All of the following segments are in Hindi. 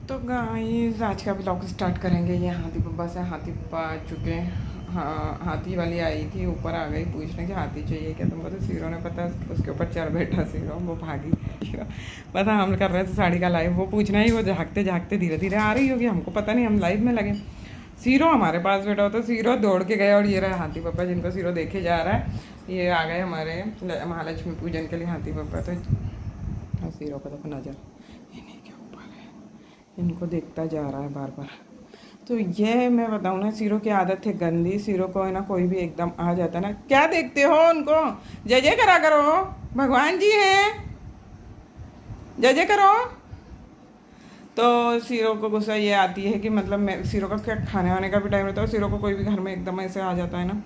तो गाइस आज का ब्लॉग स्टार्ट करेंगे। ये हाथी पप्पा से हाथी पप्पा आ चुके हैं। हाँ, हाथी वाली आई थी, ऊपर आ गई पूछने कि हाथी चाहिए क्या तुमको। तो सीरो ने पता उसके ऊपर चढ़ बैठा सीरो, वो भागी। पता हम कर रहे थे साड़ी का लाइव, वो पूछना ही, वो झाँकते झाँकते धीरे धीरे आ रही होगी, हमको पता नहीं, हम लाइव में लगे। सीरो हमारे पास बैठा हो तो सीरो दौड़ के गया, और ये रहा हाथी पप्पा जिनको सीरो देखे जा रहा है। ये आ गए हमारे महालक्ष्मी पूजन के लिए हाथी पप्पा। तो सीरो को देखो नजर इन्हीं के ऊपर है, इनको देखता जा रहा है बार बार। तो ये मैं बताऊँ ना, सीरो की आदत है गंदी। सीरो को है ना, कोई भी एकदम आ जाता है ना, क्या देखते हो उनको, जय जय करा करो, भगवान जी हैं, जय जय करो। तो सीरो को गुस्सा ये आती है कि मतलब मैं, सीरो का क्या खाने वाने का भी टाइम रहता है, सीरो को कोई भी घर में एकदम ऐसे आ जाता है ना,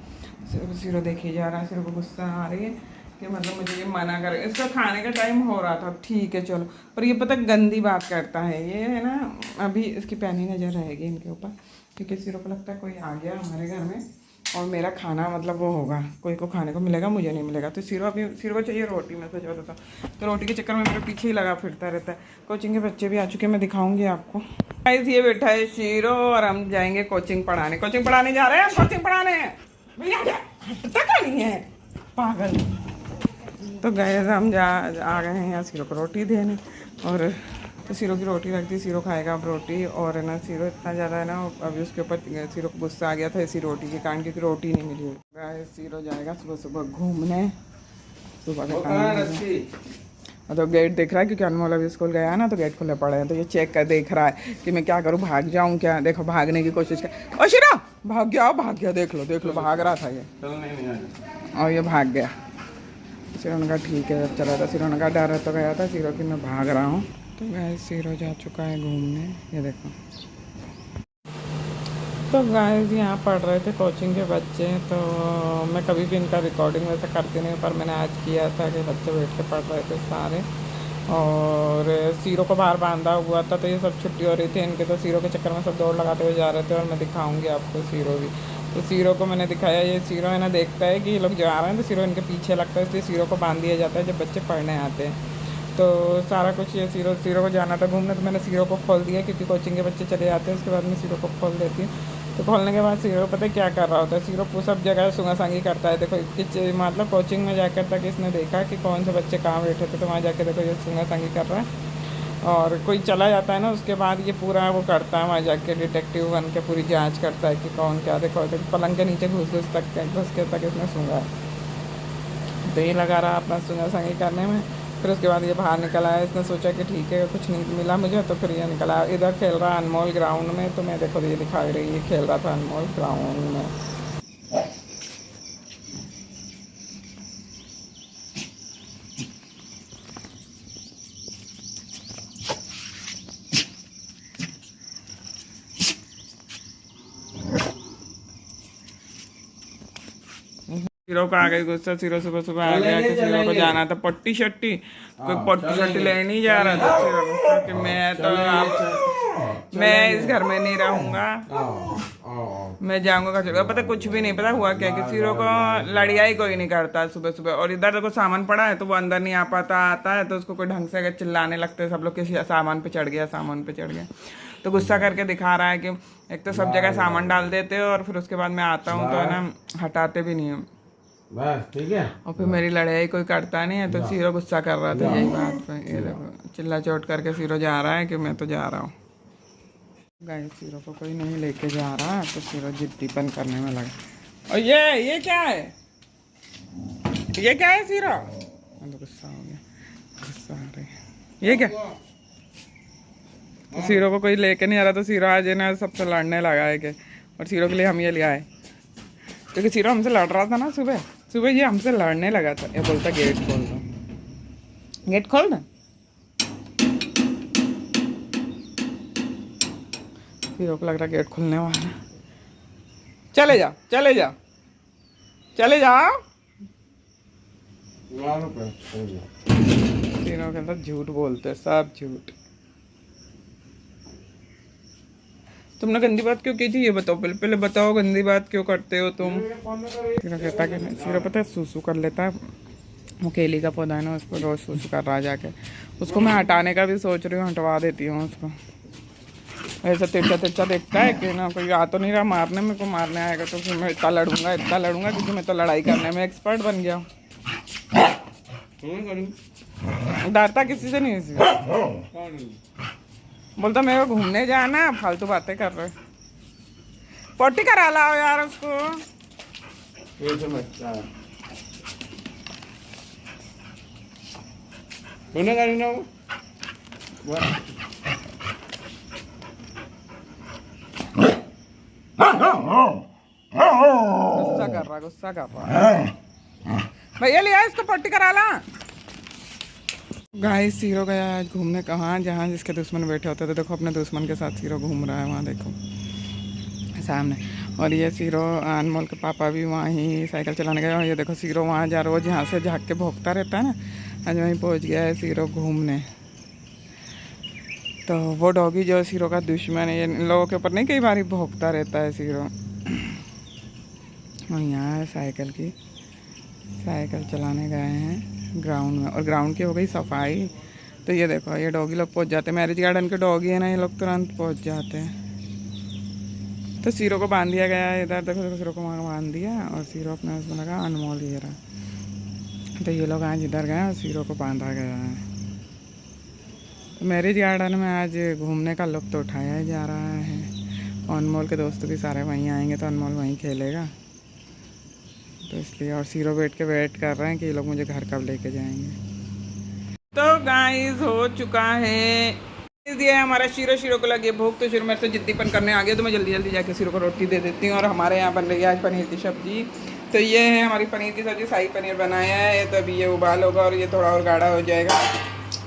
सीरो देखे जा रहा है, सीरो को गुस्सा आ रही है कि मतलब मुझे ये मना करे। इसका खाने का टाइम हो रहा था, ठीक है चलो, पर ये पता गंदी बात करता है ये, है ना। अभी इसकी पैनी नज़र रहेगी इनके ऊपर, क्योंकि सीरो को लगता है कोई आ गया हमारे घर में और मेरा खाना मतलब वो होगा, कोई को खाने को मिलेगा, मुझे नहीं मिलेगा। तो सीरो अभी, सीरो को चाहिए रोटी, मैं सच बताता हूँ। तो रोटी के चक्कर में मेरे पीछे ही लगा फिरता रहता है। कोचिंग के बच्चे भी आ चुके हैं, मैं दिखाऊंगी आपको। गाइस ये बैठा है सीरो और हम जाएंगे कोचिंग पढ़ाने, कोचिंग पढ़ाने जा रहे हैं, कोचिंग पढ़ाने भैया, हटता नहीं है पागल। तो गए हम आ गए हैं यहाँ सीरो को रोटी देने, और तो सीरो की रोटी रख दी, सीरो खाएगा अब रोटी। और है ना, सीरो इतना ज़्यादा है ना, अभी उसके ऊपर सीरो को गुस्सा आ गया था इसी रोटी के कारण, क्योंकि रोटी नहीं मिली। गाइस सीरो जाएगा सुबह सुबह घूमने, सुबह का टाइम। तो गेट देख रहा है, क्योंकि अनमोल अभी स्कूल गया है ना, तो गेट खुले पड़े हैं। तो ये चेक कर देख रहा है कि मैं क्या करूँ, भाग जाऊँ क्या। देखो भागने की कोशिश कर, ओ शीरो भाग गया, देख लो भाग रहा था ये, और ये भाग गया। सीरो ने कहा ठीक है, जब चला था सीरो ने कहा डर है तो गया था सीरो कि मैं भाग रहा हूँ। तो गाइस सीरो जा चुका है घूमने, ये देखो। तो गाइस यहाँ पढ़ रहे थे कोचिंग के बच्चे, तो मैं कभी भी इनका रिकॉर्डिंग वैसे करती नहीं, पर मैंने आज किया था कि बच्चे बैठ के पढ़ रहे थे सारे। और सीरो को बाहर बांधा हुआ था, तो ये सब छुट्टी हो रही थी इनके, तो सीरो के चक्कर में सब दौड़ लगाते हुए जा रहे थे। और मैं दिखाऊंगी आपको सीरो भी। तो सीरो को मैंने दिखाया, ये सीरो है ना, देखता है कि ये लोग जा रहे हैं तो सीरो इनके पीछे लगता है, इसलिए सीरो को बांध दिया जाता है जब बच्चे पढ़ने आते हैं। तो सारा कुछ ये सीरो को जाना था घूमने, तो मैंने सीरो को खोल दिया, क्योंकि कोचिंग के बच्चे चले जाते हैं, उसके बाद मैं सीरो को खोल देती हूँ। तो खोलने के बाद सीरो पता है क्या कर रहा होता है, सीरो सब जगह सूंगा करता है। देखो मतलब कोचिंग में जाकर तक इसने देखा कि कौन से बच्चे कहाँ बैठे थे, तो वहाँ जाके देखो ये सूंगा कर रहा है। और कोई चला जाता है ना, उसके बाद ये पूरा वो करता है, वहाँ जाके डिटेक्टिव बन के पूरी जांच करता है कि कौन क्या। देखो पलंग के नीचे घुस के तक इसने सूंघा है। तो ये लगा रहा अपना सूंगा करने में। फिर उसके बाद ये बाहर निकल आया, इसने सोचा कि ठीक है कुछ नहीं मिला मुझे, तो फिर ये निकला। इधर खेल रहा अनमोल ग्राउंड में, तो मैं देखो ये दिखाई रही है, खेल रहा था अनमोल ग्राउंड में। सीरो को आ गई गुस्सा, सीरो सुबह सुबह आ गया कि सीरो को जाना था पट्टी शट्टी, कोई पट्टी शट्टी ले नहीं जा रहा था सीरो को, क्योंकि मैं इस घर में नहीं रहूँगा, मैं जाऊँगा चलूँगा। पता कुछ भी नहीं पता हुआ क्या कि सीरो को लड़िया ही कोई नहीं करता सुबह सुबह। और इधर देखो सामान पड़ा है, तो वो अंदर नहीं आ पाता, आता है तो उसको कोई ढंग से अगर चिल्लाने लगते हैं सब लोग कि सामान पे चढ़ गया। तो गुस्सा करके दिखा रहा है कि एक तो सब जगह सामान डाल देते हो, और फिर उसके बाद मैं आता हूँ तो है ना हटाते भी नहीं है, बस ठीक है। और फिर मेरी लड़ाई कोई करता नहीं है, तो सीरो गुस्सा कर रहा था यही बात पे। ये देखो चिल्ला चोट करके सीरो जा रहा है कि मैं तो जा रहा हूँ। गाइस सीरो को कोई नहीं लेके जा रहा, तो सीरो जिद्दीपन करने में लगा। और ये क्या है, ये क्या है सीरो, तो गुस्सा हो गया, गुस्सा आ रही है, ये क्या। तो सीरो को कोई लेके नहीं आ रहा, तो सीरो आज ना सबसे लड़ने लगा है कि, और सीरो के लिए हम ये ले आए, क्योंकि सीरो हमसे लड़ रहा था ना सुबह ये हमसे लड़ने लगा था। ये बोलता गेट खोल दो, गेट खोल दो। सीरो को लग रहा गेट खुलने वाला, चले जाओ सीरो के अंदर झूठ बोलते, सब झूठ। तुमने गंदी बात क्यों की थी, ये बताओ, पहले बताओ गंदी बात क्यों करते हो तुम। सीरो कहता कि सीरो पता है सूसू कर लेता है, वो केली का पौधा है ना, उसको रोज सूसू कर रहा जाके, उसको मैं हटाने का भी सोच रही हूँ, हटवा देती हूँ उसको। ऐसा तिरछा तिरछा देखता है कि ना कोई आ तो नहीं रहा मारने, मेरे को मारने आएगा तो फिर मैं इतना लड़ूंगा क्योंकि मैं तो लड़ाई करने में एक्सपर्ट बन गया हूँ। डरता किसी से नहीं है बोलता मेरे को घूमने जाना, फालतू बातें कर रहे। पोटी करा लाओ यार उसको। गुस्सा कर रहा भैया लिया इसको पोटी करा ला। गाइस सीरो गया आज घूमने कहाँ, जहाँ जिसके दुश्मन बैठे होते थे। देखो अपने दुश्मन के साथ सीरो घूम रहा है वहाँ देखो सामने। और ये सीरो अनमोल के पापा भी वहाँ ही साइकिल चलाने गए। और ये देखो सीरो वहाँ जा रोज यहाँ से झाँक के भोंकता रहता है ना, आज वहीं पहुँच गया है सीरो घूमने। तो वो डॉगी जो सीरो का दुश्मन है, इन लोगों के ऊपर नहीं कई बार भोंकता रहता है सीरो। और यहाँ है साइकिल चलाने गए हैं ग्राउंड में, और ग्राउंड की हो गई सफाई। तो ये देखो ये डॉगी लोग पहुँच जाते हैं, मैरिज गार्डन के डॉगी है ना, ये लोग तुरंत पहुँच जाते हैं। तो सीरो को बांध दिया गया है इधर, देखो सीरो को वहाँ बांध दिया और सीरो अपने उसमें लगा अनमोल ये रहा। तो ये लोग आज इधर गए और सीरो को बांधा गया है। तो मैरिज गार्डन में आज घूमने का लुत्फ तो उठाया जा रहा है। अनमोल के दोस्त भी सारे वहीं आएंगे तो अनमोल वहीं खेलेगा, तो इसलिए। और सीरो बैठ के वेट कर रहे हैं कि ये लोग मुझे घर कब लेके जाएंगे। तो गाइस हो चुका है दिया हमारा शीरो को लगी भूख, तो शीरो मेरे से जिद्दीपन करने आ गया। तो मैं जल्दी जल्दी जाके शीरो को रोटी दे देती हूँ। और हमारे यहाँ बन रही है आज पनीर की सब्जी। तो ये है हमारी पनीर की सब्जी, शाही पनीर बनाया है। तो अभी ये उबाल होगा और ये थोड़ा और गाढ़ा हो जाएगा।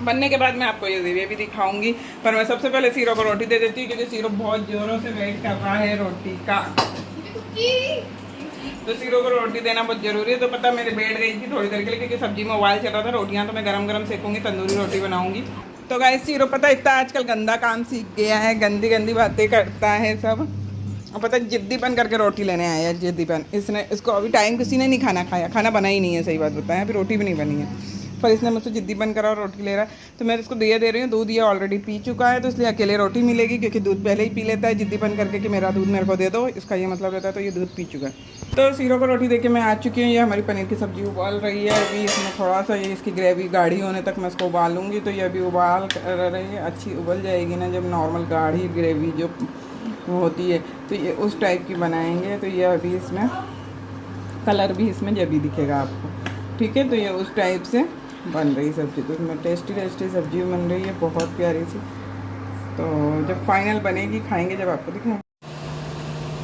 बनने के बाद मैं आपको ये भी दिखाऊंगी, पर मैं सबसे पहले शीरो को रोटी दे देती हूँ क्योंकि शीरो बहुत जोरों से वेट कर रहा है रोटी का। तो शीरो को रोटी देना बहुत जरूरी है। तो पता मेरे बैठ गई थी थोड़ी देर के लिए क्योंकि सब्जी में उबाल चल रहा था। रोटियाँ तो मैं गरम सेकूंगी, तंदूरी रोटी बनाऊंगी। तो गाइस शीरो पता इतना आजकल गंदा काम सीख गया है, गंदी बातें करता है सब। और पता जिद्दीपन करके रोटी लेने आया है, जिद्दीपन। इसको अभी टाइम किसी ने नहीं खाना बना ही नहीं है, सही बात बताएं, अभी रोटी भी नहीं बनी है। पर इसने मुझसे जिद्दीपन करा और रोटी ले रहा है। तो मैं इसको दे रही हूँ। दूध ये ऑलरेडी पी चुका है, तो इसलिए अकेले रोटी मिलेगी क्योंकि दूध पहले ही पी लेता है जिद्दीपन करके कि मेरा दूध मेरे को दे दो, इसका ये मतलब रहता है। तो ये दूध पी चुका है। तो शीरो को रोटी देके मैं आ चुकी हूँ। ये हमारी पनीर की सब्ज़ी उबाल रही है। अभी इसमें थोड़ा सा ये इसकी ग्रेवी गाढ़ी होने तक मैं इसको उबालूंगी। तो ये अभी उबाल रही है, अच्छी उबल जाएगी ना जब नॉर्मल गाढ़ी ग्रेवी जो होती है, तो ये उस टाइप की बनाएंगे। तो ये अभी इसमें कलर भी इसमें जब भी दिखेगा आपको, ठीक है। तो ये उस टाइप से बन रही सब्ज़ी। तो इसमें टेस्टी सब्ज़ी बन रही है, बहुत प्यारी सी। तो जब फाइनल बनेगी खाएंगे जब आपको दिखाएंगे।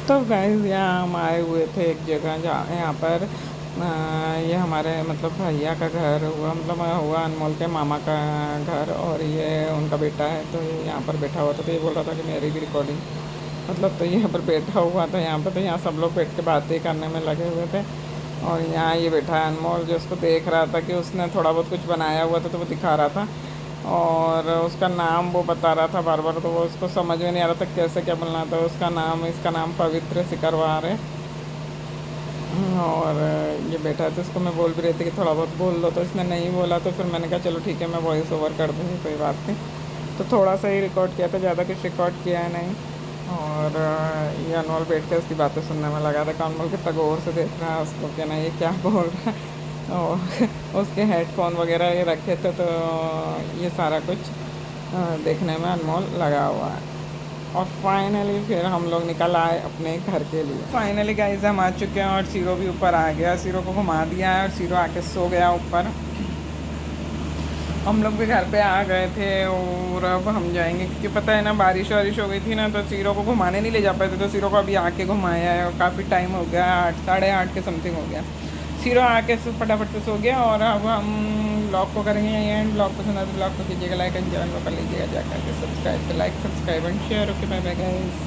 तो गाइस यहाँ हम आए हुए थे एक जगह जहाँ यहाँ पर ये हमारे मतलब भैया का घर हुआ, मतलब हुआ अनमोल के मामा का घर। और ये उनका बेटा है। तो ये यहाँ पर बैठा हुआ था। तो ये बोल रहा था कि मेरी भी रिकॉर्डिंग, मतलब तो यहाँ पर बैठा हुआ था यहाँ पर। तो यहाँ सब लोग बैठ के बातें करने में लगे हुए थे। और यहाँ ये बैठा है अनमोल, जो उसको देख रहा था कि उसने थोड़ा बहुत कुछ बनाया हुआ था, तो वो दिखा रहा था। और उसका नाम वो बता रहा था बार बार, तो वो उसको समझ में नहीं आ रहा था कैसे क्या बोलना था। उसका नाम, इसका नाम पवित्र सिकरवार है। और ये बैठा है तो उसको मैं बोल भी रही थी कि थोड़ा बहुत बोल लो, तो इसने नहीं बोला। तो फिर मैंने कहा चलो ठीक है मैं वॉइस ओवर कर दूँगी, कोई बात नहीं। तो थोड़ा सा ही रिकॉर्ड किया था, ज़्यादा कुछ रिकॉर्ड किया है नहीं। और ये अनमोल बैठ के उसकी बातें सुनने में लगा था। अनमोल कितना गौर से देख रहा है उसको कि नहीं ये क्या बोल रहा है। और उसके हेडफोन वगैरह ये रखे थे, तो ये सारा कुछ देखने में अनमोल लगा हुआ है। और फाइनली फिर हम लोग निकल आए अपने घर के लिए। फाइनली गाइस हम आ चुके हैं और शीरो भी ऊपर आ गया। शीरो को घुमा दिया है और शीरो आके सो गया ऊपर। हम लोग भी घर पे आ गए थे और अब हम जाएंगे क्योंकि पता है ना बारिश वारिश हो गई थी ना, तो शीरो को घुमाने नहीं ले जा पाए थे। तो शीरो को अभी आके घुमाया है और काफ़ी टाइम हो गया, 8 साढ़े 8 के समथिंग हो गया। शीरो आके फटाफट से सो गया। और अब हम ब्लॉग को करेंगे एंड ब्लॉग पसंद आता है ब्लॉग को कीजिएगा लाइक एंड चैनल को कर लीजिएगा जाकर के subscribe. Like subscribe and share. Okay bye bye guys.